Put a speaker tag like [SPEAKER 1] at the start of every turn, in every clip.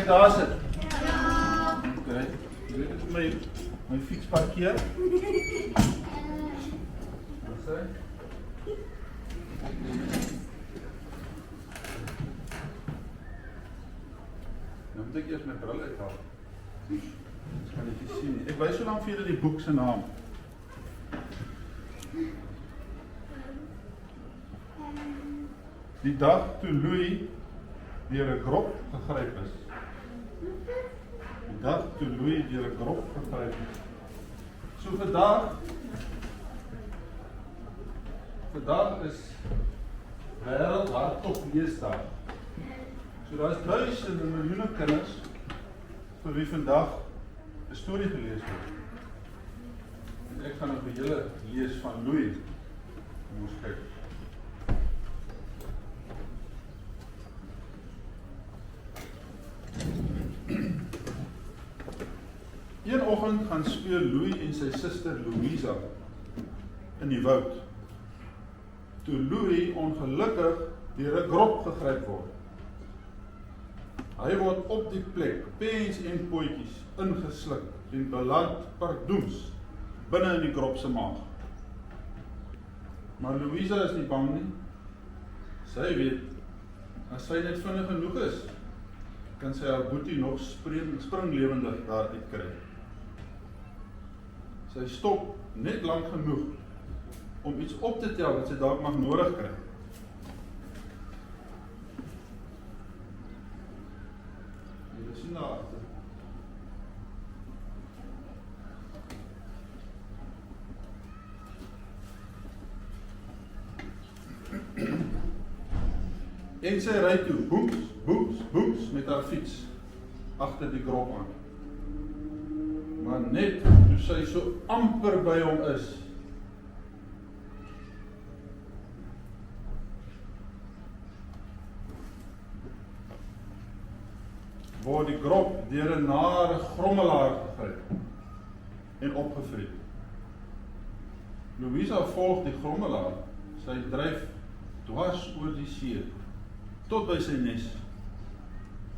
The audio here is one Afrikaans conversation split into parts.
[SPEAKER 1] daar sit? Okay. Jy weet ek my fiets parkeer. Wat sê? Nou moet ek eers my bril uithaal. Dis kan ek nie sien nie. Ek wys so lank vir julle die boek se naam. Die dag toe Louis deur 'n grop gegryp is. Die dag toe Louis deur 'n grop gegryp is. So vandag is wêreld hardop leesdag. So daar is duisende miljoene kinders vir wie vandag 'n storie gelees word. En ek gaan nou vir julle lees van Louis. Kom ons kyk. Een oggend gaan speel Louis en sy suster Louisa in die woud. Toe Louis ongelukkig deur 'n grop gegryp word. Hy word op die plek, pens en potjies, ingesluk en beland pardoens binne in die grop se maag. Maar Louisa is nie bang nie. Sy weet, as sy net vinnig genoeg is, kan sy haar boetie nog springlewendig daar uitkry. Sy stop net lank genoeg om iets op te tel wat sy dalk mag nodig kry. Julle sien daar agter. En sy ry toe, boeps, met haar fiets agter die grop aan. Maar net toe sy so amper by hom is, word die grop deur 'n nare grommelaar gegryp en opgevreet. Louisa volg die grommelaar, sy dryf dwars oor die see, tot by sy nes.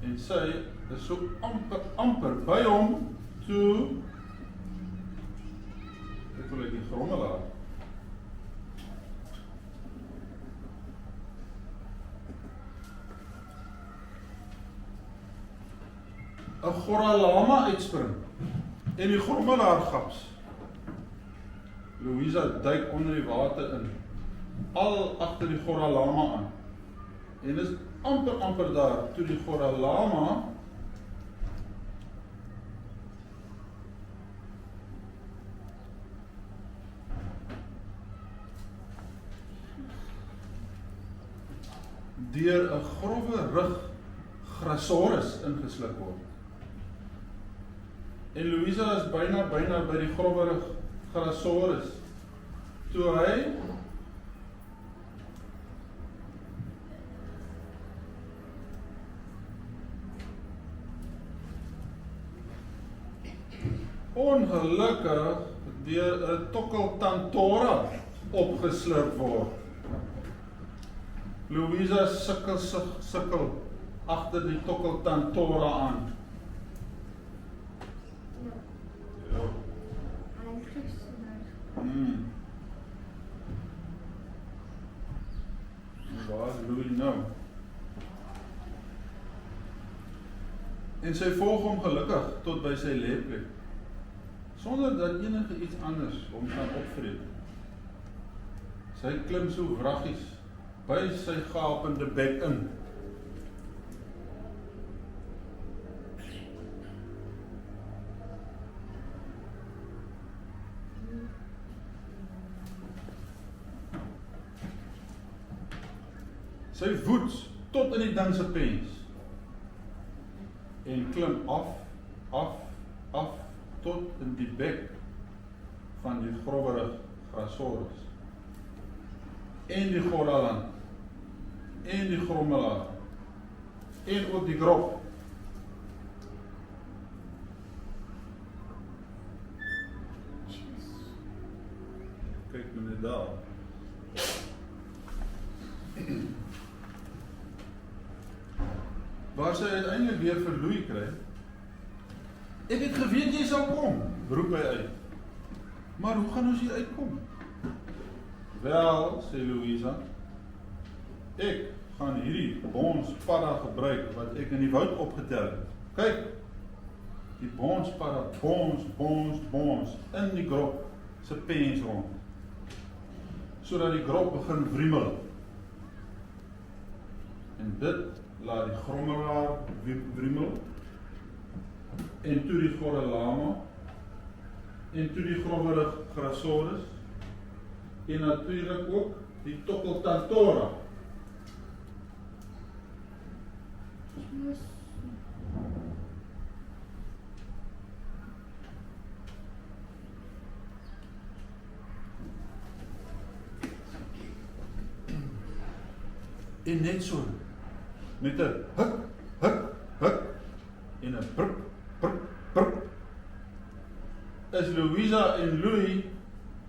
[SPEAKER 1] En sy is so amper by hom, toe ek wil die grommelaar. Een goralama uitspring en die grommelaar gaps. Louisa duik onder die water in, al agter die goralama aan. En is amper daar, toe die goralama deur 'n grove rug Grasaurus ingesluk word. En Louisa is byna by die grove rug Grasaurus, toe hy ongelukkig deur 'n tokkeltantora opgeslurp word. Louisa sukkel agter die tokkeltantora aan. Ja. Waar is Louis nou? En sy volg hom gelukkig tot by sy lêplek, sonder dat enige iets anders hom gaan opvreet. Sy klim so wraggies by sy gapende bek in. Sy woed tot in die ding se pens en klim af tot in die bek van die growerige Grasaurus en die goralan en die grommelaar en ook die grop. Kyk net daar. waar sy uiteindelik weer vir Louis kry. Ek het geweet jy sal kom, roep hy uit. Maar hoe gaan ons hier uitkom? Wel, sê Louisa, ek gaan hierdie bonspadda gebruik wat ek in die woud opgetel het. Kyk, die bonspadda, bons, in die grop se pens rond. Sodat die grop begin wriemel. En dit laat die grommelaar wriemel. En toe die gorellama. En toe die grommerig grasaurus. En natuurlijk ook die tokkeltantora. En net so, met 'n huk, en 'n prp, is Louisa en Louis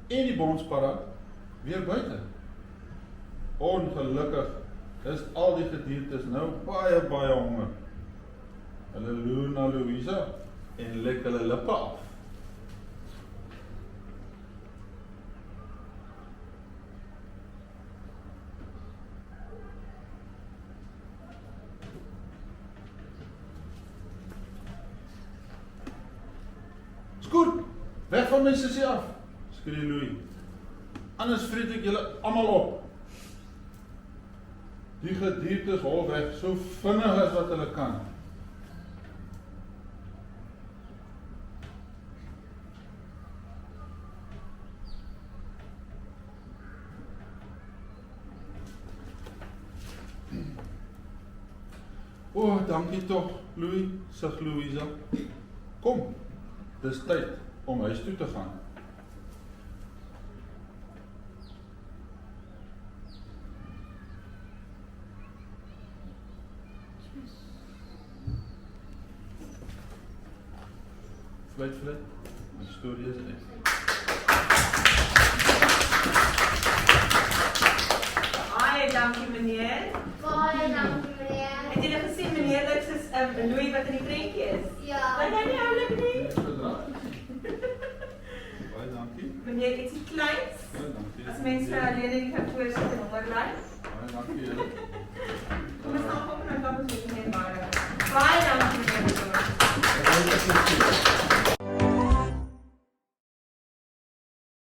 [SPEAKER 1] en die bonspadda weer buite. Ongelukkig is al die gediertes nou baie honger. Hulle loer na Louisa en lek hulle lippe af. Skoot, weg van my sussie af, skree Louis. Anders vreet ek julle almal op. Die gediertes hol weg so vinnig as wat hulle kan. O, dankie tog, Louis, sug Louisa. Kom, dis tyd om huis toe te gaan. Fluit, my storie is uit.
[SPEAKER 2] Baie dankie meneer.
[SPEAKER 3] Baie dankie meneer.
[SPEAKER 2] Het julle gesien meneer, dit is Louis wat in die prentjie is?
[SPEAKER 3] Ja.
[SPEAKER 2] Wat dan nie oulik nie?
[SPEAKER 1] Baie dankie.
[SPEAKER 2] Meneer, ietsie kleins.
[SPEAKER 1] Baie dankie.
[SPEAKER 2] As mens vir alleen in die kantoor sit en onderlei.
[SPEAKER 1] Baie dankie julle.
[SPEAKER 2] Kom ons gaan kom en dan kom ons weer baie. Baie dankie meneer.